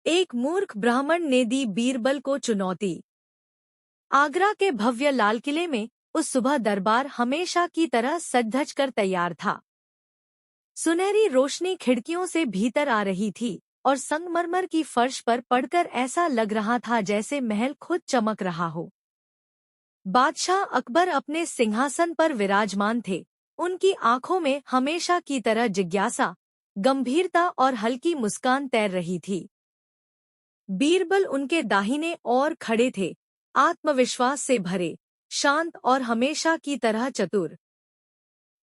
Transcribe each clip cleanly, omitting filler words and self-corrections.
एक मूर्ख ब्राह्मण ने दी बीरबल को चुनौती। आगरा के भव्य लाल किले में उस सुबह दरबार हमेशा की तरह सज-धज कर तैयार था। सुनहरी रोशनी खिड़कियों से भीतर आ रही थी और संगमरमर की फर्श पर पड़कर ऐसा लग रहा था जैसे महल खुद चमक रहा हो। बादशाह अकबर अपने सिंहासन पर विराजमान थे। उनकी आंखों में हमेशा की तरह जिज्ञासा, गंभीरता और हल्की मुस्कान तैर रही थी। बीरबल उनके दाहिने ओर खड़े थे, आत्मविश्वास से भरे, शांत और हमेशा की तरह चतुर।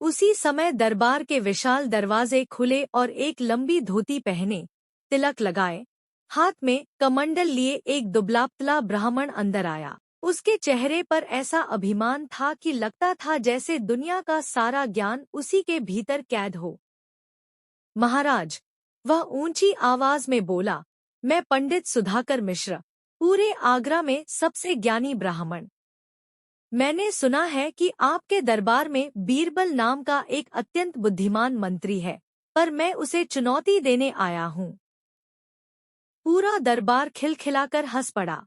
उसी समय दरबार के विशाल दरवाजे खुले और एक लंबी धोती पहने, तिलक लगाए, हाथ में कमंडल लिए एक दुबला-पतला ब्राह्मण अंदर आया। उसके चेहरे पर ऐसा अभिमान था कि लगता था जैसे दुनिया का सारा ज्ञान उसी के भीतर कैद हो। महाराज, वह ऊंची आवाज में बोला, मैं पंडित सुधाकर मिश्र, पूरे आगरा में सबसे ज्ञानी ब्राह्मण। मैंने सुना है कि आपके दरबार में बीरबल नाम का एक अत्यंत बुद्धिमान मंत्री है, पर मैं उसे चुनौती देने आया हूँ। पूरा दरबार खिलखिलाकर हंस पड़ा।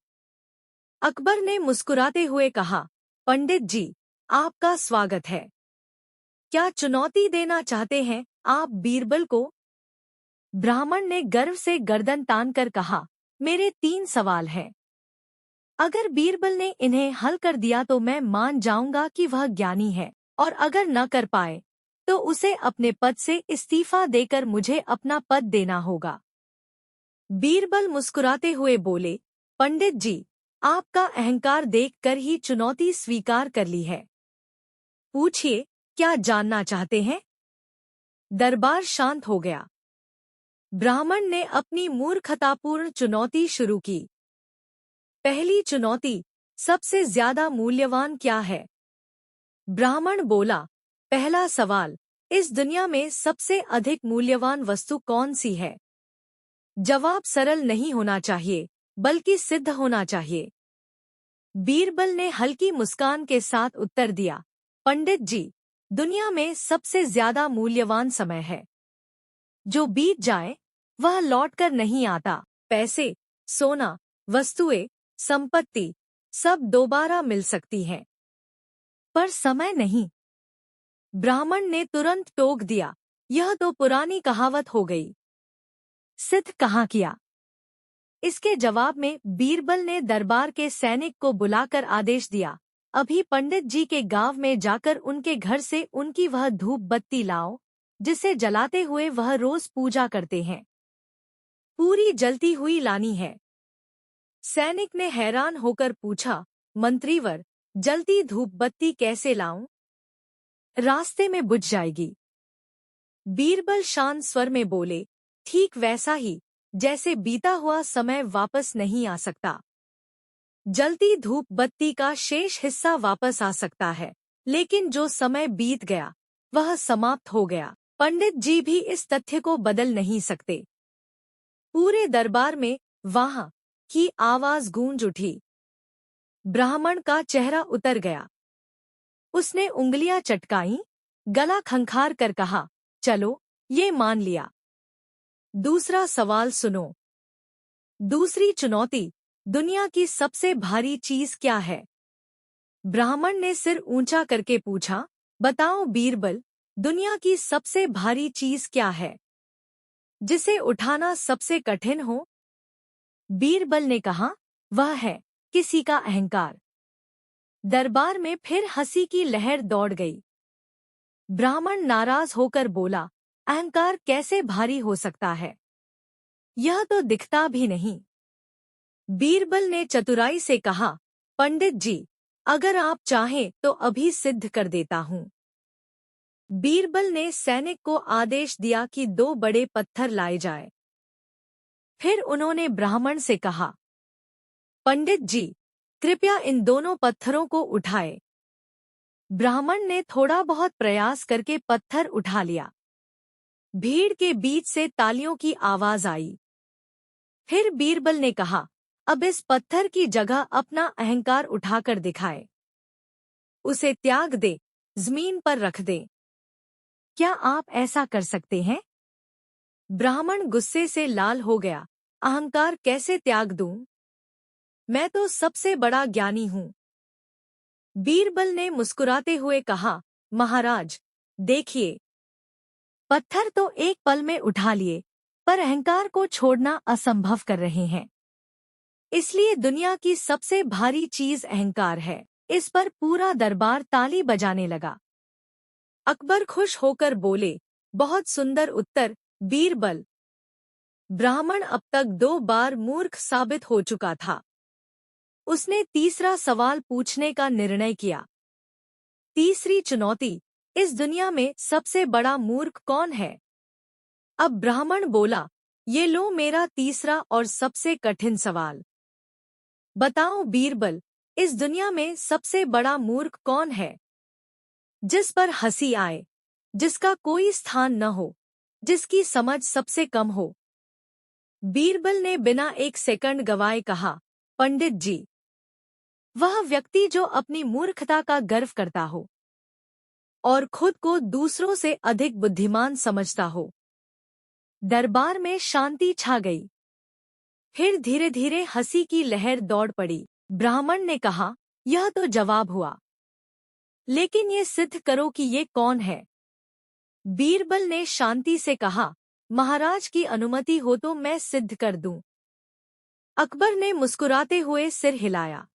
अकबर ने मुस्कुराते हुए कहा, पंडित जी, आपका स्वागत है। क्या चुनौती देना चाहते हैं आप बीरबल को? ब्राह्मण ने गर्व से गर्दन तानकर कहा, मेरे 3 सवाल हैं। अगर बीरबल ने इन्हें हल कर दिया तो मैं मान जाऊंगा कि वह ज्ञानी है, और अगर न कर पाए तो उसे अपने पद से इस्तीफा देकर मुझे अपना पद देना होगा। बीरबल मुस्कुराते हुए बोले, पंडित जी, आपका अहंकार देखकर ही चुनौती स्वीकार कर ली है। पूछिए, क्या जानना चाहते हैं? दरबार शांत हो गया। ब्राह्मण ने अपनी मूर्खतापूर्ण चुनौती शुरू की। पहली चुनौती, सबसे ज्यादा मूल्यवान क्या है? ब्राह्मण बोला, पहला सवाल, इस दुनिया में सबसे अधिक मूल्यवान वस्तु कौन सी है? जवाब सरल नहीं होना चाहिए, बल्कि सिद्ध होना चाहिए। बीरबल ने हल्की मुस्कान के साथ उत्तर दिया, पंडित जी, दुनिया में सबसे ज्यादा मूल्यवान समय है। जो बीत जाए वह लौटकर नहीं आता। पैसे, सोना, वस्तुएं, संपत्ति सब दोबारा मिल सकती हैं, पर समय नहीं। ब्राह्मण ने तुरंत टोक दिया, यह तो पुरानी कहावत हो गई। सिद्ध कहाँ किया? इसके जवाब में बीरबल ने दरबार के सैनिक को बुलाकर आदेश दिया, अभी पंडित जी के गांव में जाकर उनके घर से उनकी वह धूप बत्ती लाओ, जिसे जलाते हुए वह रोज पूजा करते हैं। पूरी जलती हुई लानी है। सैनिक ने हैरान होकर पूछा, मंत्रीवर, जलती धूप बत्ती कैसे लाऊं? रास्ते में बुझ जाएगी। बीरबल शांत स्वर में बोले, ठीक वैसा ही जैसे बीता हुआ समय वापस नहीं आ सकता। जलती धूप बत्ती का शेष हिस्सा वापस आ सकता है, लेकिन जो समय बीत गया वह समाप्त हो गया। पंडित जी भी इस तथ्य को बदल नहीं सकते। पूरे दरबार में वाह की आवाज गूंज उठी। ब्राह्मण का चेहरा उतर गया। उसने उंगलियां चटकाईं, गला खंखार कर कहा, चलो, ये मान लिया। दूसरा सवाल सुनो। दूसरी चुनौती, दुनिया की सबसे भारी चीज क्या है? ब्राह्मण ने सिर ऊंचा करके पूछा, बताओ बीरबल, दुनिया की सबसे भारी चीज क्या है, जिसे उठाना सबसे कठिन हो? बीरबल ने कहा, वह है किसी का अहंकार। दरबार में फिर हंसी की लहर दौड़ गई। ब्राह्मण नाराज होकर बोला, अहंकार कैसे भारी हो सकता है? यह तो दिखता भी नहीं। बीरबल ने चतुराई से कहा, पंडित जी, अगर आप चाहें तो अभी सिद्ध कर देता हूँ। बीरबल ने सैनिक को आदेश दिया कि 2 बड़े पत्थर लाए जाए। फिर उन्होंने ब्राह्मण से कहा, पंडित जी, कृपया इन दोनों पत्थरों को उठाए। ब्राह्मण ने थोड़ा बहुत प्रयास करके पत्थर उठा लिया। भीड़ के बीच से तालियों की आवाज आई। फिर बीरबल ने कहा, अब इस पत्थर की जगह अपना अहंकार उठाकर दिखाए। उसे त्याग दे, जमीन पर रख दे। क्या आप ऐसा कर सकते हैं? ब्राह्मण गुस्से से लाल हो गया। अहंकार कैसे त्याग दूं? मैं तो सबसे बड़ा ज्ञानी हूँ। बीरबल ने मुस्कुराते हुए कहा, महाराज, देखिए, पत्थर तो एक पल में उठा लिए, पर अहंकार को छोड़ना असंभव कर रहे हैं। इसलिए दुनिया की सबसे भारी चीज अहंकार है। इस पर पूरा दरबार ताली बजाने लगा। अकबर खुश होकर बोले, बहुत सुंदर उत्तर, बीरबल। ब्राह्मण अब तक 2 बार मूर्ख साबित हो चुका था। उसने तीसरा सवाल पूछने का निर्णय किया। तीसरी चुनौती, इस दुनिया में सबसे बड़ा मूर्ख कौन है? अब ब्राह्मण बोला, ये लो मेरा तीसरा और सबसे कठिन सवाल। बताओ बीरबल, इस दुनिया में सबसे बड़ा मूर्ख कौन है? जिस पर हंसी आए, जिसका कोई स्थान न हो, जिसकी समझ सबसे कम हो। बीरबल ने बिना एक सेकंड गवाए कहा, पंडित जी। वह व्यक्ति जो अपनी मूर्खता का गर्व करता हो और खुद को दूसरों से अधिक बुद्धिमान समझता हो। दरबार में शांति छा गई। फिर धीरे धीरे हंसी की लहर दौड़ पड़ी। ब्राह्मण ने कहा, यह तो जवाब हुआ, लेकिन ये सिद्ध करो कि ये कौन है। बीरबल ने शांति से कहा, महाराज की अनुमति हो तो मैं सिद्ध कर दूं। अकबर ने मुस्कुराते हुए सिर हिलाया।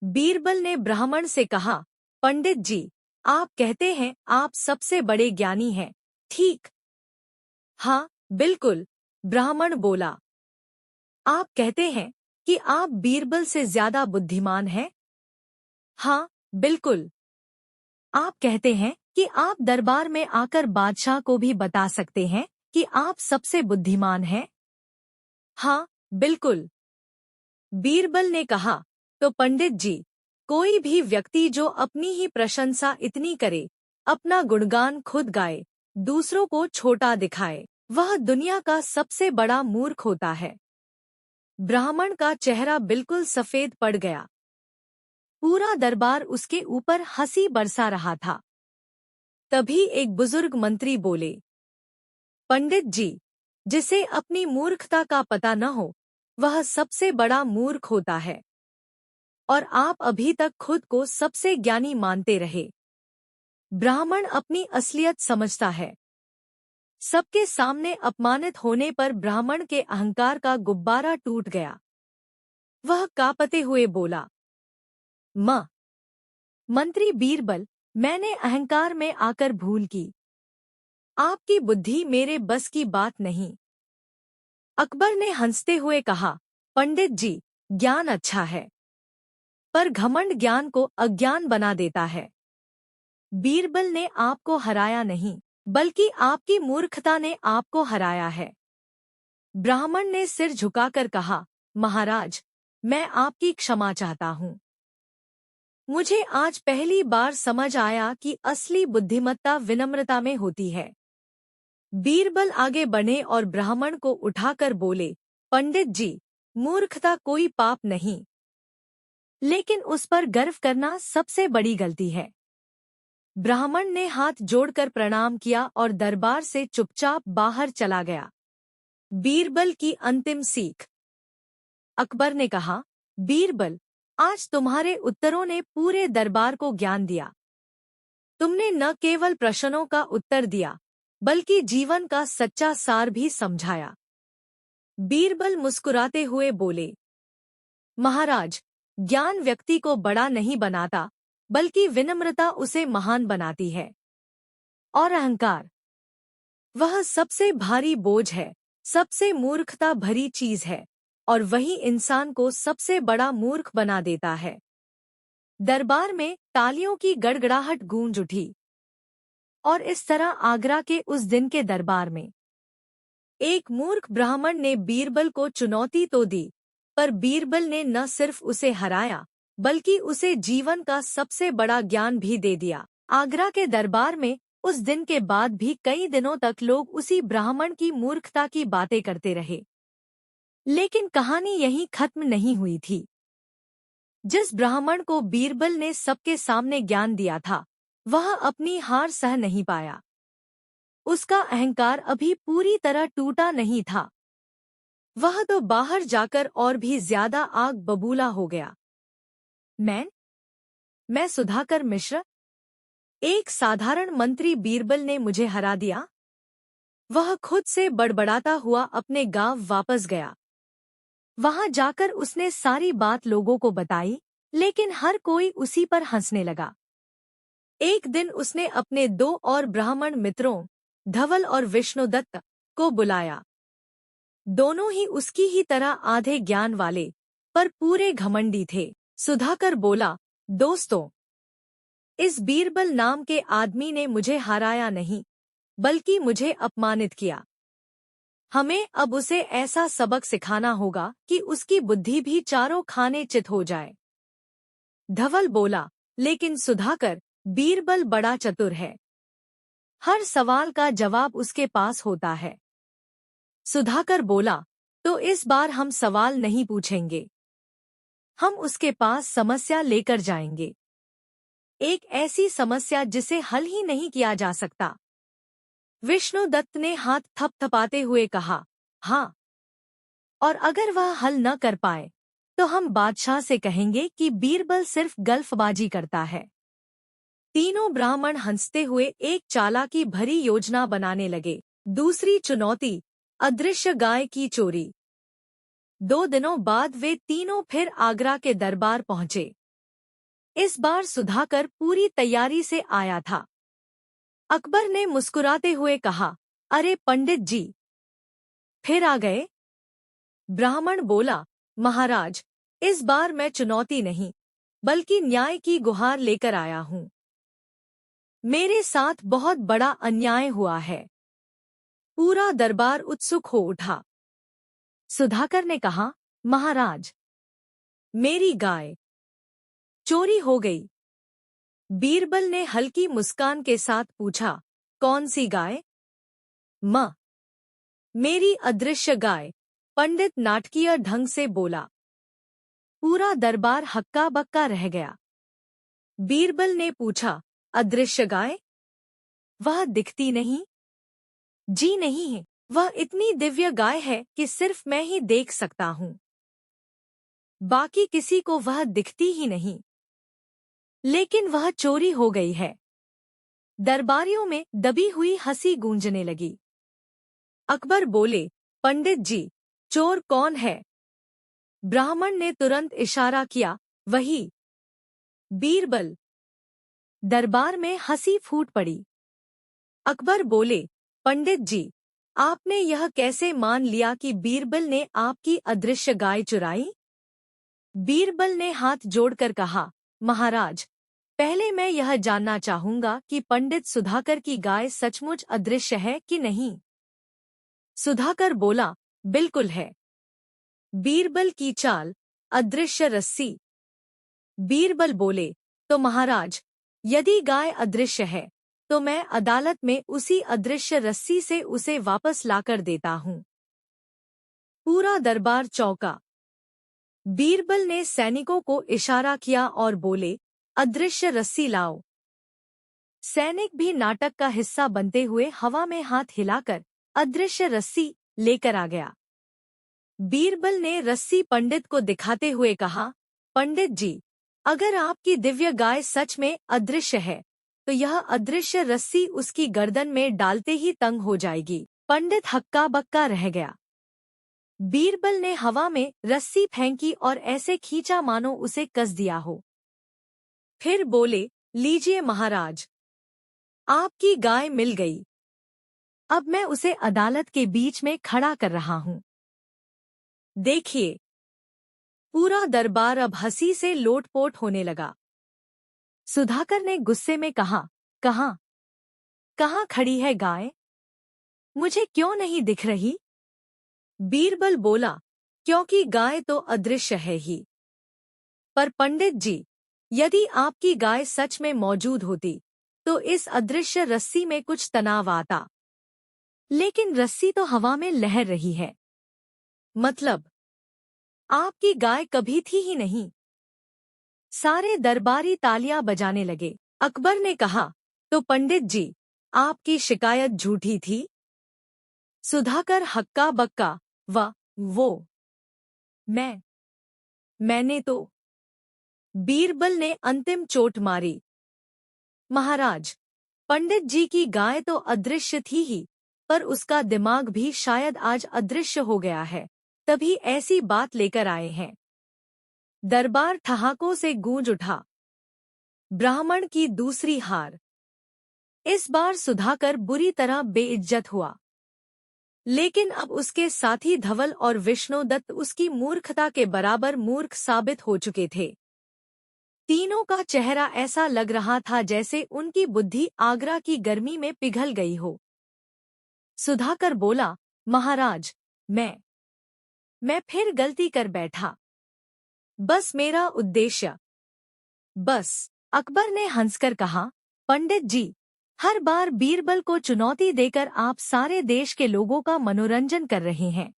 बीरबल ने ब्राह्मण से कहा, पंडित जी, आप कहते हैं आप सबसे बड़े ज्ञानी हैं, ठीक? हाँ, बिल्कुल, ब्राह्मण बोला। आप कहते हैं कि आप बीरबल से ज्यादा बुद्धिमान हैं? हाँ, बिल्कुल। आप कहते हैं कि आप दरबार में आकर बादशाह को भी बता सकते हैं कि आप सबसे बुद्धिमान हैं? हाँ, बिल्कुल। बीरबल ने कहा, तो पंडित जी, कोई भी व्यक्ति जो अपनी ही प्रशंसा इतनी करे, अपना गुणगान खुद गाए, दूसरों को छोटा दिखाए, वह दुनिया का सबसे बड़ा मूर्ख होता है। ब्राह्मण का चेहरा बिल्कुल सफेद पड़ गया। पूरा दरबार उसके ऊपर हंसी बरसा रहा था। तभी एक बुजुर्ग मंत्री बोले, पंडित जी, जिसे अपनी मूर्खता का पता न हो, वह सबसे बड़ा मूर्ख होता है। और आप अभी तक खुद को सबसे ज्ञानी मानते रहे। ब्राह्मण अपनी असलियत समझता है। सबके सामने अपमानित होने पर ब्राह्मण के अहंकार का गुब्बारा टूट गया। वह कांपते हुए बोला, मंत्री बीरबल, मैंने अहंकार में आकर भूल की। आपकी बुद्धि मेरे बस की बात नहीं। अकबर ने हंसते हुए कहा, पंडित जी, ज्ञान अच्छा है, पर घमंड ज्ञान को अज्ञान बना देता है। बीरबल ने आपको हराया नहीं, बल्कि आपकी मूर्खता ने आपको हराया है। ब्राह्मण ने सिर झुकाकर कहा, महाराज, मैं आपकी क्षमा चाहता हूँ। मुझे आज पहली बार समझ आया कि असली बुद्धिमत्ता विनम्रता में होती है। बीरबल आगे बढ़े और ब्राह्मण को उठाकर बोले, पंडित जी, मूर्खता कोई पाप नहीं, लेकिन उस पर गर्व करना सबसे बड़ी गलती है। ब्राह्मण ने हाथ जोड़कर प्रणाम किया और दरबार से चुपचाप बाहर चला गया। बीरबल की अंतिम सीख। अकबर ने कहा, बीरबल, आज तुम्हारे उत्तरों ने पूरे दरबार को ज्ञान दिया। तुमने न केवल प्रश्नों का उत्तर दिया, बल्कि जीवन का सच्चा सार भी समझाया। बीरबल मुस्कुराते हुए बोले, महाराज, ज्ञान व्यक्ति को बड़ा नहीं बनाता, बल्कि विनम्रता उसे महान बनाती है। और अहंकार, वह सबसे भारी बोझ है, सबसे मूर्खता भरी चीज है, और वही इंसान को सबसे बड़ा मूर्ख बना देता है। दरबार में तालियों की गड़गड़ाहट गूंज उठी। और इस तरह आगरा के उस दिन के दरबार में एक मूर्ख ब्राह्मण ने बीरबल को चुनौती तो दी, पर बीरबल ने न सिर्फ उसे हराया, बल्कि उसे जीवन का सबसे बड़ा ज्ञान भी दे दिया। आगरा के दरबार में उस दिन के बाद भी कई दिनों तक लोग उसी ब्राह्मण की मूर्खता की बातें करते रहे। लेकिन कहानी यहीं खत्म नहीं हुई थी। जिस ब्राह्मण को बीरबल ने सबके सामने ज्ञान दिया था, वह अपनी हार सह नहीं पाया। उसका अहंकार अभी पूरी तरह टूटा नहीं था। वह तो बाहर जाकर और भी ज्यादा आग बबूला हो गया। मैं सुधाकर मिश्र, एक साधारण मंत्री बीरबल ने मुझे हरा दिया। वह खुद से बड़बड़ाता हुआ अपने गांव वापस गया। वहां जाकर उसने सारी बात लोगों को बताई, लेकिन हर कोई उसी पर हंसने लगा। एक दिन उसने अपने 2 और ब्राह्मण मित्रों, धवल और विष्णुदत्त, को बुलाया। दोनों ही उसकी ही तरह आधे ज्ञान वाले, पर पूरे घमंडी थे। सुधाकर बोला, दोस्तों, इस बीरबल नाम के आदमी ने मुझे हराया नहीं, बल्कि मुझे अपमानित किया। हमें अब उसे ऐसा सबक सिखाना होगा कि उसकी बुद्धि भी चारों खाने चित हो जाए। धवल बोला, लेकिन सुधाकर, बीरबल बड़ा चतुर है। हर सवाल का जवाब उसके पास होता है। सुधाकर बोला, तो इस बार हम सवाल नहीं पूछेंगे। हम उसके पास समस्या लेकर जाएंगे। एक ऐसी समस्या जिसे हल ही नहीं किया जा सकता। विष्णुदत्त ने हाथ थपथपाते हुए कहा, हाँ। और अगर वह हल न कर पाए, तो हम बादशाह से कहेंगे कि बीरबल सिर्फ गल्फबाजी करता है। तीनों ब्राह्मण हंसते हुए एक चालाकी भरी योजना बनाने लगे। दूसरी चुनौती, अदृश्य गाय की चोरी। 2 दिनों बाद वे तीनों फिर आगरा के दरबार पहुंचे। इस बार सुधाकर पूरी तैयारी से आया था। अकबर ने मुस्कुराते हुए कहा, अरे पंडित जी, फिर आ गए? ब्राह्मण बोला, महाराज, इस बार मैं चुनौती नहीं, बल्कि न्याय की गुहार लेकर आया हूं। मेरे साथ बहुत बड़ा अन्याय हुआ है। पूरा दरबार उत्सुक हो उठा। सुधाकर ने कहा, महाराज, मेरी गाय चोरी हो गई। बीरबल ने हल्की मुस्कान के साथ पूछा, कौन सी गाय? मेरी अदृश्य गाय, पंडित नाटकीय ढंग से बोला। पूरा दरबार हक्का बक्का रह गया। बीरबल ने पूछा, अदृश्य गाय? वह दिखती नहीं? जी नहीं है, वह इतनी दिव्य गाय है कि सिर्फ मैं ही देख सकता हूं। बाकी किसी को वह दिखती ही नहीं। लेकिन वह चोरी हो गई है। दरबारियों में दबी हुई हंसी गूंजने लगी। अकबर बोले, पंडित जी, चोर कौन है? ब्राह्मण ने तुरंत इशारा किया, वही, बीरबल। दरबार में हंसी फूट पड़ी। अकबर बोले, पंडित जी, आपने यह कैसे मान लिया कि बीरबल ने आपकी अदृश्य गाय चुराई? बीरबल ने हाथ जोड़कर कहा, महाराज, पहले मैं यह जानना चाहूंगा कि पंडित सुधाकर की गाय सचमुच अदृश्य है कि नहीं। सुधाकर बोला, बिल्कुल है। बीरबल की चाल, अदृश्य रस्सी। बीरबल बोले, तो महाराज, यदि गाय अदृश्य है, तो मैं अदालत में उसी अदृश्य रस्सी से उसे वापस लाकर देता हूं। पूरा दरबार चौंका। बीरबल ने सैनिकों को इशारा किया और बोले, अदृश्य रस्सी लाओ। सैनिक भी नाटक का हिस्सा बनते हुए हवा में हाथ हिलाकर अदृश्य रस्सी लेकर आ गया। बीरबल ने रस्सी पंडित को दिखाते हुए कहा, पंडित जी, अगर आपकी दिव्य गाय सच में अदृश्य है, तो यह अदृश्य रस्सी उसकी गर्दन में डालते ही तंग हो जाएगी। पंडित हक्का बक्का रह गया। बीरबल ने हवा में रस्सी फेंकी और ऐसे खींचा मानो उसे कस दिया हो। फिर बोले, लीजिए महाराज, आपकी गाय मिल गई। अब मैं उसे अदालत के बीच में खड़ा कर रहा हूं। देखिए। पूरा दरबार अब हंसी से लोटपोट होने लगा। सुधाकर ने गुस्से में कहा, कहाँ खड़ी है गाय? मुझे क्यों नहीं दिख रही? बीरबल बोला, क्योंकि गाय तो अदृश्य है ही। पर पंडित जी, यदि आपकी गाय सच में मौजूद होती, तो इस अदृश्य रस्सी में कुछ तनाव आता। लेकिन रस्सी तो हवा में लहर रही है। मतलब, आपकी गाय कभी थी ही नहीं। सारे दरबारी तालियां बजाने लगे। अकबर ने कहा, तो पंडित जी, आपकी शिकायत झूठी थी? सुधाकर हक्का बक्का, वाह, वो मैंने तो। बीरबल ने अंतिम चोट मारी। महाराज, पंडित जी की गाय तो अदृश्य थी ही, पर उसका दिमाग भी शायद आज अदृश्य हो गया है, तभी ऐसी बात लेकर आए हैं। दरबार ठहाकों से गूंज उठा। ब्राह्मण की दूसरी हार। इस बार सुधाकर बुरी तरह बेइज्जत हुआ। लेकिन अब उसके साथी धवल और विष्णुदत्त उसकी मूर्खता के बराबर मूर्ख साबित हो चुके थे। तीनों का चेहरा ऐसा लग रहा था जैसे उनकी बुद्धि आगरा की गर्मी में पिघल गई हो। सुधाकर बोला, महाराज, मैं फिर गलती कर बैठा। बस मेरा उद्देश्य। बस। अकबर ने हंसकर कहा, पंडित जी, हर बार बीरबल को चुनौती देकर आप सारे देश के लोगों का मनोरंजन कर रहे हैं।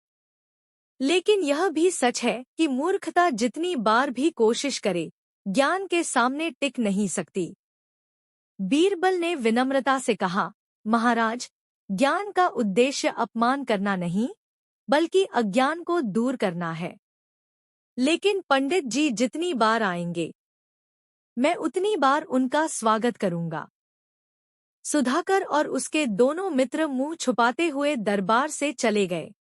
लेकिन यह भी सच है कि मूर्खता जितनी बार भी कोशिश करे, ज्ञान के सामने टिक नहीं सकती। बीरबल ने विनम्रता से कहा, महाराज, ज्ञान का उद्देश्य अपमान करना नहीं, बल्कि अज्ञान को दूर करना है। लेकिन पंडित जी जितनी बार आएंगे, मैं उतनी बार उनका स्वागत करूंगा। सुधाकर और उसके दोनों मित्र मुंह छुपाते हुए दरबार से चले गए।